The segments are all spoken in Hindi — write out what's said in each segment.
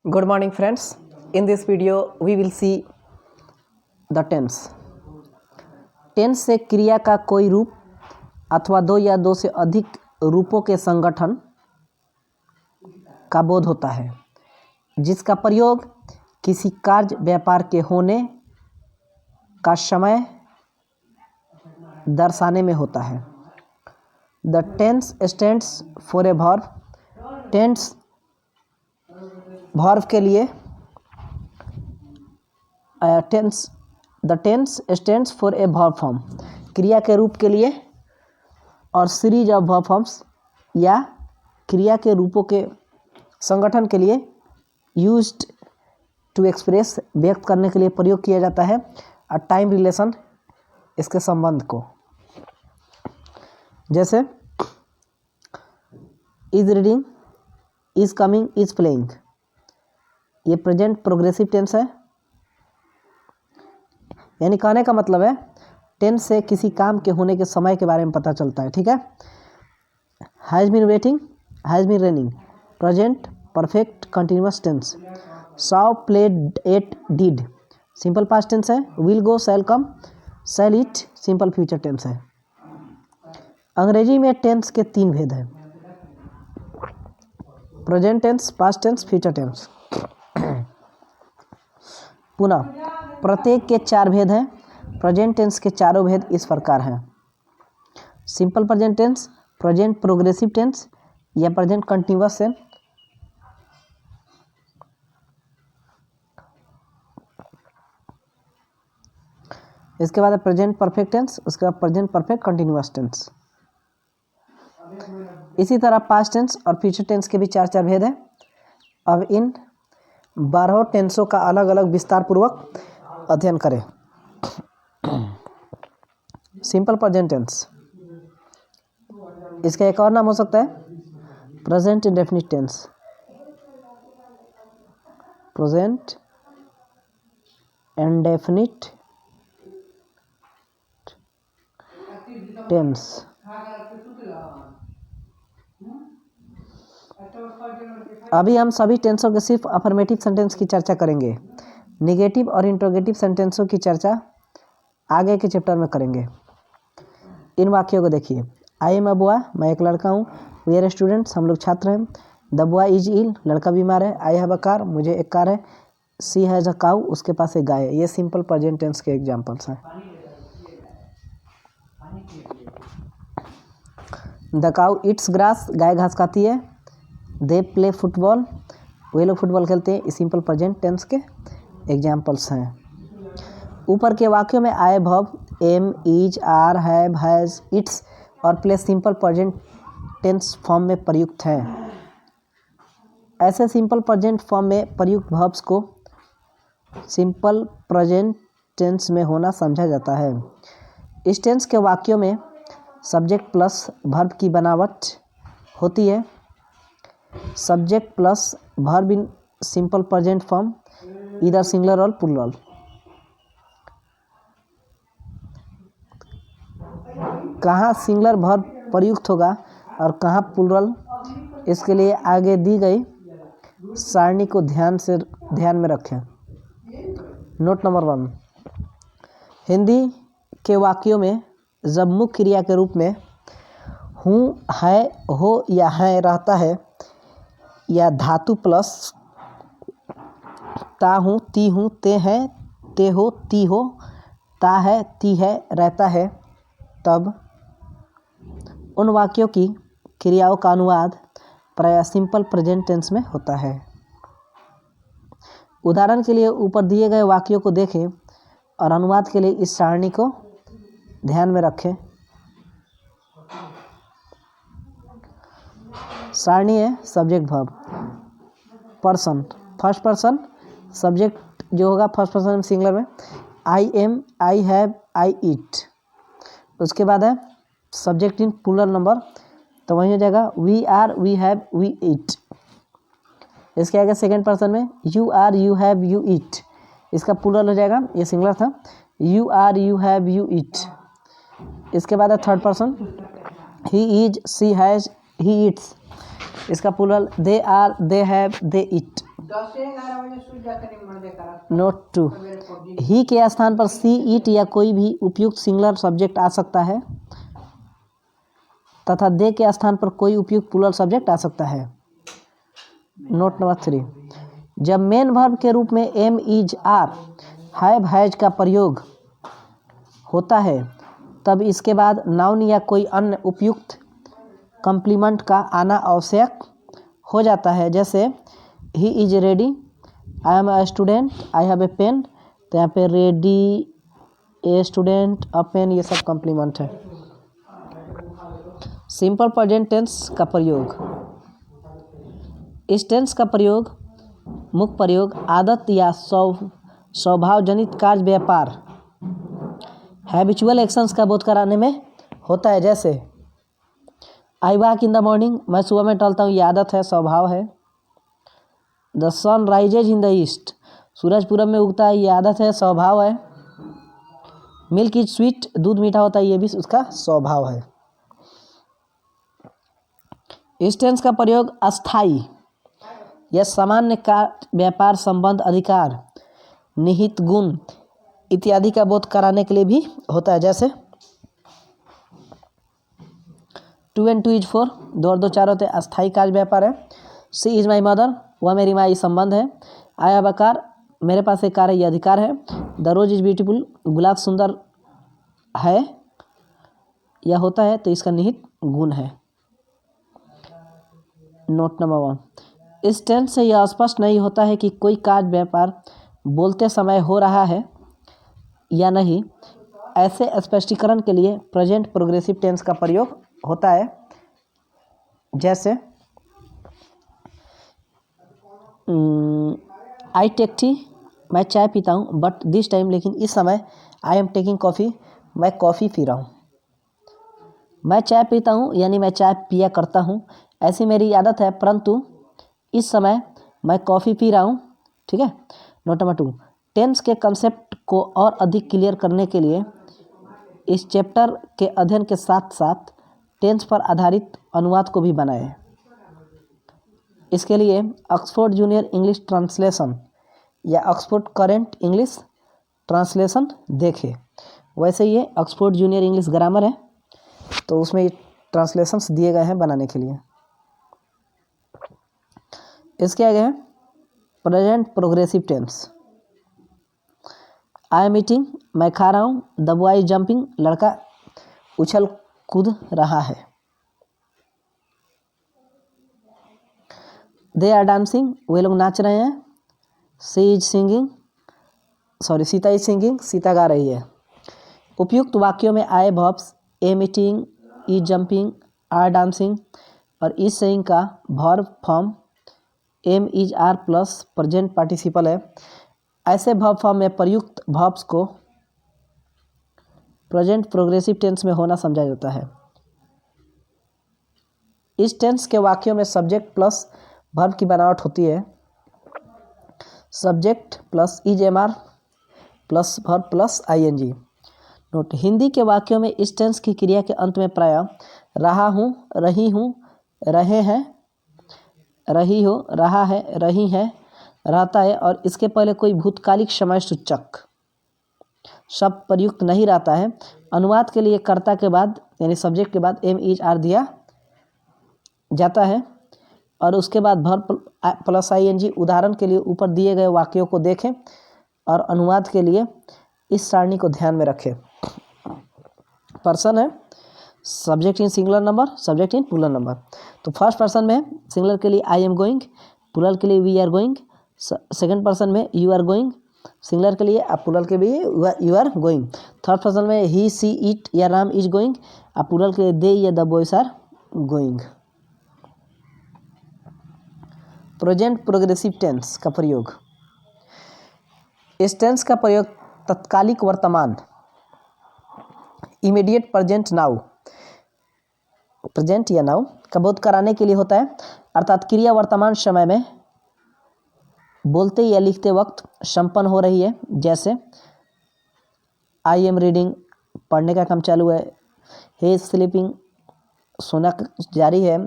Good morning friends. In this video we will see the tense. Tense से क्रिया का कोई रूप अथवा दो या दो से अधिक रूपों के संगठन का बोध होता है, जिसका प्रयोग किसी कार्य व्यापार के होने का समय दर्शाने में होता है। The tense stands for a verb. Tense verb के लिए the tense stands for a verb form, क्रिया के रूप के लिए, और सीरीज ऑफ वर्ब फॉर्म्स या क्रिया के रूपों के संगठन के लिए यूज्ड टू एक्सप्रेस, व्यक्त करने के लिए प्रयोग किया जाता है अ टाइम रिलेशन, इसके संबंध को। जैसे is reading, is coming, is playing, ये प्रेजेंट प्रोग्रेसिव टेंस है। यानी कहने का मतलब है टेंस से किसी काम के होने के समय के बारे में पता चलता है। ठीक है। Has been waiting, has been running, present perfect continuous tense. Saw, played, ate, did, simple past tense है। Will go, shall come, shall eat, simple future tense है। अंग्रेजी में टेंस के 3 भेद हैं: present tense, past tense, future tense. पुनः प्रत्येक के 4 भेद हैं। प्रेजेंट टेंस के चारों भेद इस प्रकार हैं: simple present tense, present progressive tense या प्रेजेंट कंटिन्यूअस टेंस। इसके बाद प्रेजेंट परफेक्ट टेंस, उसके बाद प्रेजेंट परफेक्ट कंटिन्यूअस टेंस। इसी तरह पास्ट टेंस और फ्यूचर टेंस के भी 4 भेद हैं। अब इन 12 टेंसों का अलग अलग विस्तार पूर्वक अध्ययन करें। सिंपल प्रेजेंट टेंस, इसका एक और नाम हो सकता है present indefinite tense. Present indefinite tense. अभी हम सभी टेंसों के सिर्फ अफर्मेटिव सेंटेंस की चर्चा करेंगे। निगेटिव और इंट्रोगेटिव सेंटेंसों की चर्चा आगे के चैप्टर में करेंगे। इन वाक्यों को देखिए। आई एम अ बॉय, मैं एक लड़का हूँ। वी आर स्टूडेंट्स, हम लोग छात्र हैं। द बॉय इज इल, लड़का बीमार है। आई हैव अ कार, मुझे एक कार है। सी हैज़ अ काऊ, उसके पास एक गाय है। ये सिंपल प्रेजेंट टेंस के एग्जाम्पल्स हैं। द काऊ ईट्स ग्रास, गाय घास खाती है। दे प्ले फुटबॉल, वे लोग फुटबॉल खेलते हैं। इस सिंपल प्रेजेंट टेंस के एग्जाम्पल्स हैं। ऊपर के वाक्यों में आए verb am, is, are, have, has, its और play simple present tense form में प्रयुक्त हैं। ऐसे सिंपल प्रेजेंट फॉर्म में प्रयुक्त वर्ब्स को सिंपल प्रेजेंट टेंस में होना समझा जाता है। इस टेंस के वाक्यों में सब्जेक्ट प्लस वर्ब की बनावट होती है। Subject plus verb in simple present form, इधर सिंगुलर और प्लूरल। कहाँ सिंगुलर वर्ब प्रयुक्त होगा और कहाँ प्लूरल, इसके लिए आगे दी गई सारणी को ध्यान में रखें। नोट नंबर 1, हिंदी के वाक्यों में जब मुख्य क्रिया के रूप में हूँ, है, हो या है रहता है, या धातु प्लस ता हूँ, ती हूँ, ते हैं, ते हो, ती हो, ता है, ती है रहता है, तब उन वाक्यों की क्रियाओं का अनुवाद प्रायः सिंपल प्रेजेंट टेंस में होता है। उदाहरण के लिए ऊपर दिए गए वाक्यों को देखें और अनुवाद के लिए इस सारणी को ध्यान में रखें। सारणी है subject verb. Person, first person subject जो होगा फर्स्ट पर्सन सिंगुलर में, आई एम, आई हैव, आई ईट। उसके बाद है सब्जेक्ट इन प्लूरल नंबर, तो वही हो जाएगा we are, we have, we eat. इसके आगे सेकंड पर्सन में you are, you have, you eat, इसका प्लूरल हो जाएगा, ये सिंगुलर था, you are, you have, you eat. इसके बाद है third person, he is, she has, he eats, इसका plural they are, they have, they eat. Note 2, he के स्थान पर सी, इट या कोई भी उपयुक्त सिंगुलर सब्जेक्ट आ सकता है तथा दे के स्थान पर कोई उपयुक्त प्लूरल सब्जेक्ट आ सकता है। नोट नंबर 3, जब मेन वर्ब के रूप में am, is, are, have, has का प्रयोग होता है तब इसके बाद नाउन या कोई अन्य उपयुक्त कॉम्प्लीमेंट का आना आवश्यक हो जाता है। जैसे he is ready, I am a student, I have a pen, तो यहाँ पे ready, a student, a pen, ये सब कॉम्प्लीमेंट है। सिंपल प्रेजेंट टेंस का प्रयोग, इस टेंस का प्रयोग मुख्य प्रयोग आदत या स्वभावजनित कार्य व्यापार हैबिचुअल एक्शंस का बोध कराने में होता है। जैसे I walk in the morning, मैं सुबह में टहलता हूँ, ये आदत है, स्वभाव है। The sun rises in the east, सूरज पूरब में उगता है, ये आदत है, स्वभाव है। मिल्क इज स्वीट, दूध मीठा होता है, ये भी उसका स्वभाव है। इस टेंस का प्रयोग अस्थाई या सामान्य का व्यापार संबंध अधिकार निहित गुण इत्यादि का बोध कराने के लिए भी होता है। जैसे 2 and 2 is 4, 2 और 2 4 होते हैं, अस्थाई कार्य व्यापार है। सी इज माई मदर, वह मेरी माँ, ये संबंध है। आई हैव अ कार, मेरे पास एक कार है, ये अधिकार है। द रोज इज ब्यूटीफुल, गुलाब सुंदर है या होता है, तो इसका निहित गुण है। नोट नंबर 1, इस टेंस से यह स्पष्ट नहीं होता है कि कोई कार्य व्यापार बोलते समय हो रहा है या नहीं। ऐसे स्पष्टीकरण के लिए प्रेजेंट प्रोग्रेसिव टेंस का प्रयोग होता है। जैसे आई टेक टी, मैं चाय पीता हूँ, बट दिस टाइम, लेकिन इस समय, आई एम टेकिंग कॉफ़ी, मैं कॉफ़ी पी रहा हूँ। मैं चाय पीता हूँ यानी मैं चाय पिया करता हूँ, ऐसी मेरी आदत है, परंतु इस समय मैं कॉफ़ी पी रहा हूँ। ठीक है। नोट नंबर 2, टेंस के कंसेप्ट को और अधिक क्लियर करने के लिए इस चैप्टर के अध्ययन के साथ साथ टेंस पर आधारित अनुवाद को भी बनाएं। इसके लिए ऑक्सफोर्ड जूनियर इंग्लिश ट्रांसलेशन या ऑक्सफोर्ड करेंट इंग्लिश ट्रांसलेशन देखें। वैसे ये ऑक्सफोर्ड जूनियर इंग्लिश ग्रामर है, तो उसमें ये ट्रांसलेशंस दिए गए हैं बनाने के लिए। इसके आगे है present progressive tense. I am eating, मैं खा रहा हूँ। द बॉय इज जंपिंग, लड़का उछल कूद रहा है। दे आर डांसिंग, वे लोग नाच रहे हैं। She is singing, Sita is singing, Sita गा रही है। उपयुक्त वाक्यों में आए verbs am eating, is jumping, are dancing और इज सेइंग का verb form am, is, are plus present participle है। ऐसे वर्ब फॉर्म में प्रयुक्त वर्ब्स को प्रेजेंट प्रोग्रेसिव टेंस में होना समझा जाता है। इस टेंस के वाक्यों में सब्जेक्ट प्लस वर्ब की बनावट होती है। Subject plus is am are plus verb plus ING. Note, Hindi के वाक्यों में इस टेंस की क्रिया के अंत में प्रायः रहा हूँ, रही हूँ, रहे हैं, रही हो, रहा है, रही है, रहता है और इसके पहले कोई भूतकालिक समय सूचक शब्द प्रयुक्त नहीं रहता है। अनुवाद के लिए कर्ता के बाद यानी सब्जेक्ट के बाद एम, इज, आर दिया जाता है और उसके बाद वर्ब प्लस आईएनजी। उदाहरण के लिए ऊपर दिए गए वाक्यों को देखें और अनुवाद के लिए इस सारणी को ध्यान में रखें। पर्सन है, subject in singular number, subject in plural number. तो फर्स्ट पर्सन में सिंगुलर के लिए आई एम गोइंग, प्लूरल के लिए we are going. Second person में यू आर गोइंग, सिंगुलर के लिए, आप प्लूरल के लिए you are going. Third person में ही, सी, इट या राम इज गोइंग, आप प्लूरल के लिए दे या the boys are going. Present progressive tense का प्रयोग। इस टेंस का प्रयोग तत्कालिक वर्तमान इमीडिएट प्रेजेंट नाउ, प्रेजेंट या नाउ का बोध कराने के लिए होता है। अर्थात क्रिया वर्तमान समय में बोलते या लिखते वक्त संपन्न हो रही है। जैसे आई एम रीडिंग, पढ़ने का काम चालू है। ही इज स्लीपिंग, सोना जारी है।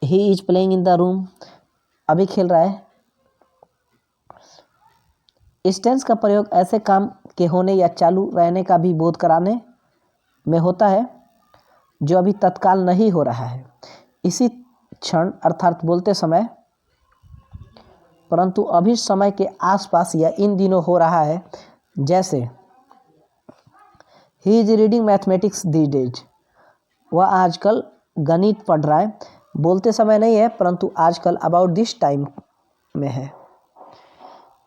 He is playing in the room, अभी खेल रहा है। इस टेंस का प्रयोग ऐसे काम के होने या चालू रहने का भी बोध कराने में होता है जो अभी तत्काल नहीं हो रहा है, इसी क्षण अर्थात बोलते समय, परंतु अभी समय के आसपास या इन दिनों हो रहा है। जैसे he is reading mathematics these days, वह आजकल गणित पढ़ रहा है, बोलते समय नहीं है परंतु आजकल अबाउट दिस टाइम में है।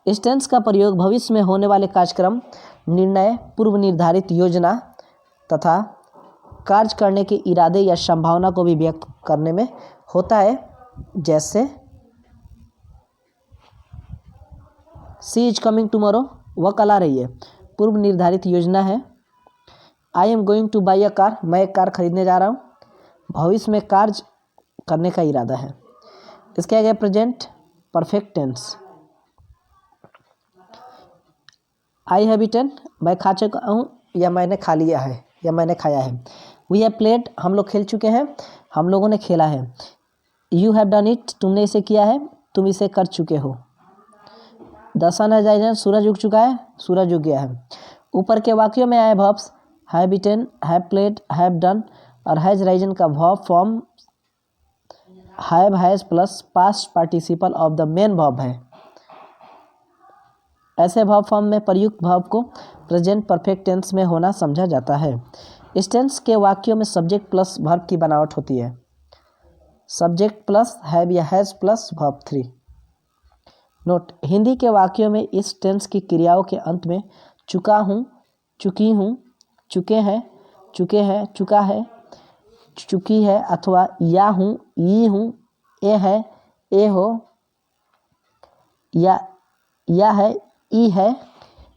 इस टेंस का प्रयोग भविष्य में होने वाले कार्यक्रम, निर्णय, पूर्व निर्धारित योजना तथा कार्य करने के इरादे या संभावना को भी व्यक्त करने में होता है। जैसे सी इज कमिंग टुमारो, वह कल आ रही है, पूर्व निर्धारित योजना है। आई am going two by a car, मैं एक कार खरीदने जा रहा हूँ, भविष्य में कार्य करने का इरादा है। इसके आगे present perfect tense. I have eaten, मैं खा चुका हूँ या मैंने खा लिया है या मैंने खाया है। वी हैव प्लेड, हम लोग खेल चुके हैं, हम लोगों ने खेला है। यू हैव डन इट, तुमने इसे किया है, तुम इसे कर चुके हो। द सन हैज राइजन, सूरज उग चुका है, सूरज उग गया है। ऊपर के वाक्यों में आए verbs have eaten, have played, have done और हैज राइजन का verb form have has plus past participle of the main verb है। ऐसे वर्ब फॉर्म में प्रयुक्त वर्ब को प्रेजेंट परफेक्ट टेंस में होना समझा जाता है। इस टेंस के वाक्यों में सब्जेक्ट प्लस वर्ब की बनावट होती है। सब्जेक्ट प्लस हैव या has plus verb 3। Note, Hindi के वाक्यों में इस टेंस की क्रियाओं के अंत में चुका हूँ, चुकी हूँ, चुके हैं, चुका है, चुकी है अथवा या हूँ, ये हूँ, ए है, ए हो, या है, ई है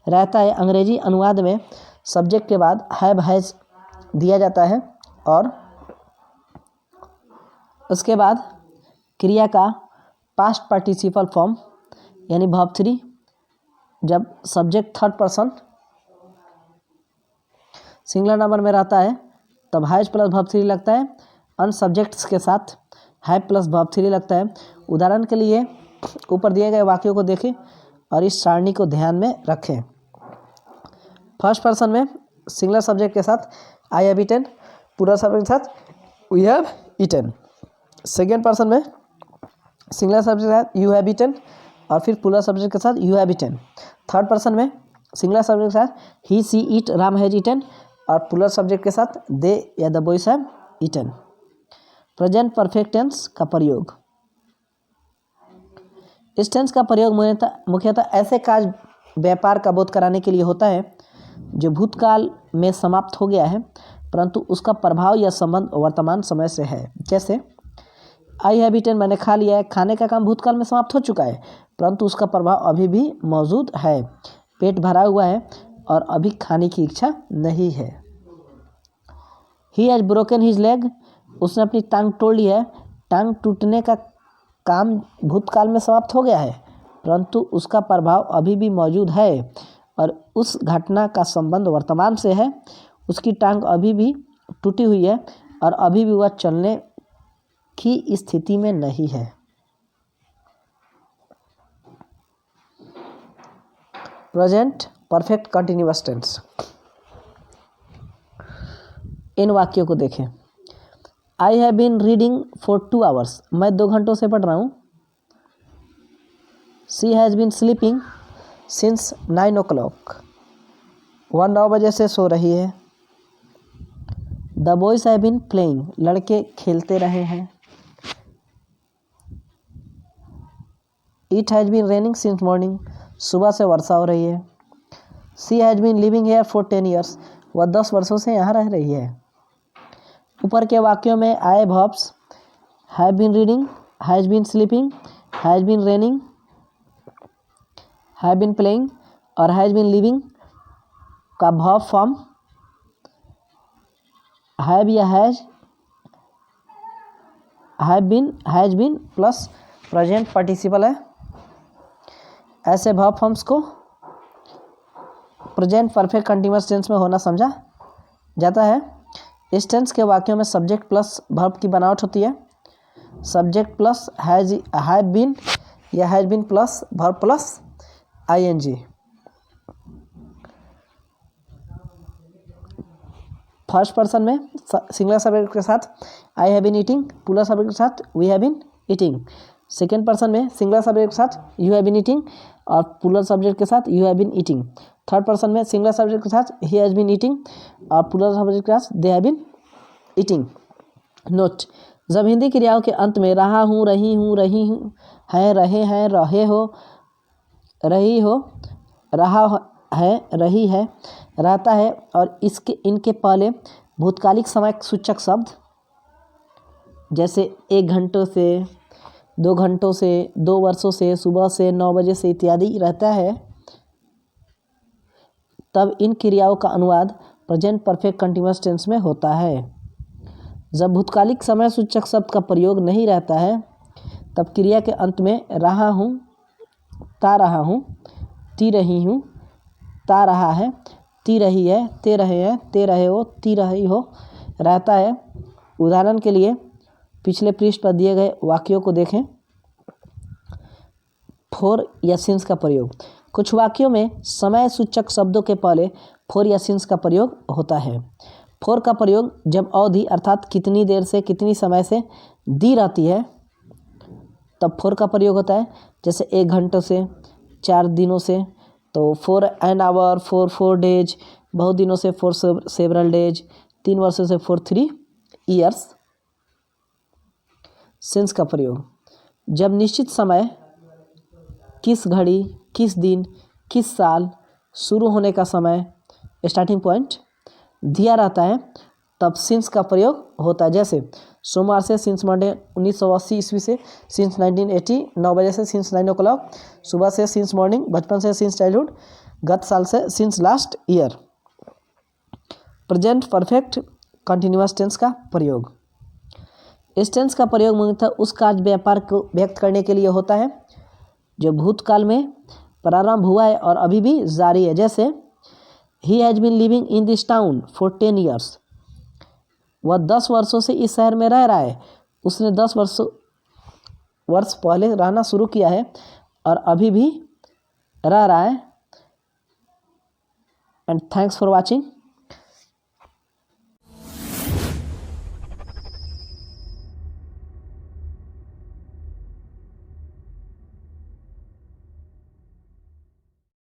रहता है। अंग्रेजी अनुवाद में सब्जेक्ट के बाद हैव हैज दिया जाता है और उसके बाद क्रिया का पास्ट पार्टिसिपल फॉर्म यानी वर्ब 3। जब subject third person singular number में रहता है तब हैज प्लस वर्ब 3 लगता है। अन्य सब्जेक्ट्स के साथ हैव प्लस वर्ब 3 लगता है। उदाहरण के लिए ऊपर दिए गए वाक्यों को देखें और इस सारणी को ध्यान में रखें। फर्स्ट पर्सन में सिंगुलर सब्जेक्ट के साथ आई हैव ईटन, पूरा सब्जेक्ट के साथ we have eaten. Second person में सिंगुलर सब्जेक्ट के साथ यू हैव ईटन और फिर पूरा सब्जेक्ट के साथ you have eaten. Third person में सिंगुलर सब्जेक्ट के साथ he, she, it, Ram has eaten और प्लूरल सब्जेक्ट के साथ दे या the boys have eaten. Present perfect tense का प्रयोग। इस टेंस का प्रयोग मुख्यतः ऐसे कार्य व्यापार का बोध कराने के लिए होता है जो भूतकाल में समाप्त हो गया है परंतु उसका प्रभाव या संबंध वर्तमान समय से है। जैसे आई हैव ईटन, मैंने खा लिया है, खाने का काम भूतकाल में समाप्त हो चुका है परंतु उसका प्रभाव अभी भी मौजूद है। पेट भरा हुआ है और अभी खाने की इच्छा नहीं है। He has broken his leg, उसने अपनी टांग तोड़ ली है। टांग टूटने का काम भूतकाल में समाप्त हो गया है परंतु उसका प्रभाव अभी भी मौजूद है और उस घटना का संबंध वर्तमान से है। उसकी टांग अभी भी टूटी हुई है और अभी भी वह चलने की स्थिति में नहीं है। Present perfect continuous tense. इन वाक्यों को देखें। I have been reading for 2 hours, मैं 2 घंटों से पढ़ रहा हूँ। She has been sleeping since 9 o'clock, वह 9 बजे से सो रही है। The boys have been playing, लड़के खेलते रहे हैं। It has been raining since morning, सुबह से वर्षा हो रही है। She has been living here for 10 years, वह 10 वर्षों से यहाँ रह रही है। ऊपर के वाक्यों में आए verbs have been reading, has been sleeping, has been raining, have been playing और हैज़ बीन लिविंग का वर्ब फॉर्म हैव या has been plus present participle है। ऐसे वर्ब फॉर्म्स को प्रेजेंट परफेक्ट कंटीन्यूअस टेंस में होना समझा जाता है। इस टेंस के वाक्यों में सब्जेक्ट प्लस वर्ब की बनावट होती है। सब्जेक्ट प्लस हैव बीन या has been plus verb plus ING. First person में सिंगुलर सब्जेक्ट के साथ I have been eating, plural subject के साथ we have been eating. Second person में सिंगुलर सब्जेक्ट के साथ यू हैव बीन ईटिंग और प्लूरल सब्जेक्ट के साथ you have been eating. Third person में सिंगुलर सब्जेक्ट के साथ ही हैज बीन ईटिंग और प्लूरल सब्जेक्ट के साथ दे हैव बीन ईटिंग। नोट, जब हिंदी क्रियाओं के अंत में रहा हूँ, रही हूँ, है, रहे हैं, रहे हो, रही हो, रहा है, रही है, रहता है और इनके पहले भूतकालिक समय सूचक शब्द जैसे 1 घंटों से, 2 घंटों से, 2 वर्षों से, सुबह से, 9 बजे से इत्यादि रहता है, तब इन क्रियाओं का अनुवाद प्रेजेंट परफेक्ट कंटिन्यूअस टेंस में होता है। जब भूतकालिक समय सूचक शब्द का प्रयोग नहीं रहता है तब क्रिया के अंत में रहा हूँ, ता रहा हूँ, ती रही हूँ, ता रहा है, ती रही है, ते रहे हैं, ते रहे हो, ती रही हो रहता है। उदाहरण के लिए पिछले पृष्ठ पर दिए गए वाक्यों को देखें। फोर या सिंस का प्रयोग। कुछ वाक्यों में समय सूचक शब्दों के पहले फोर या सिंस का प्रयोग होता है। फोर का प्रयोग जब अवधि अर्थात कितनी देर से, कितनी समय से दी रहती है तब फोर का प्रयोग होता है। जैसे 1 घंटे से, 4 दिनों से, तो 4 एन आवर, 4 डेज, बहुत दिनों से 4 सेवरल डेज, 3 वर्षों से 4 3 ईयर्स। सिंस का प्रयोग जब निश्चित समय, किस घड़ी, किस दिन, किस साल, शुरू होने का समय, स्टार्टिंग पॉइंट दिया रहता है तब सिंस का प्रयोग होता है। जैसे सोमवार से सिंस मंडे 1980 ईस्वी से सिंस 1980, 9 बजे से सिंस 9 o'clock, सुबह से सिंस मॉर्निंग, बचपन से सिंस चाइल्डहुड, गत साल से since last year. Present perfect continuous tense का प्रयोग। इस टेंस का प्रयोग मुख्यतः उस कार्य व्यापार को व्यक्त करने के लिए होता है जो भूतकाल में प्रारंभ हुआ है और अभी भी जारी है। जैसे he has been living in this town for 10 years, वह 10 वर्षों से इस शहर में रह रहा है। उसने 10 वर्ष पहले रहना शुरू किया है और अभी भी रह रहा है। And thanks for watching.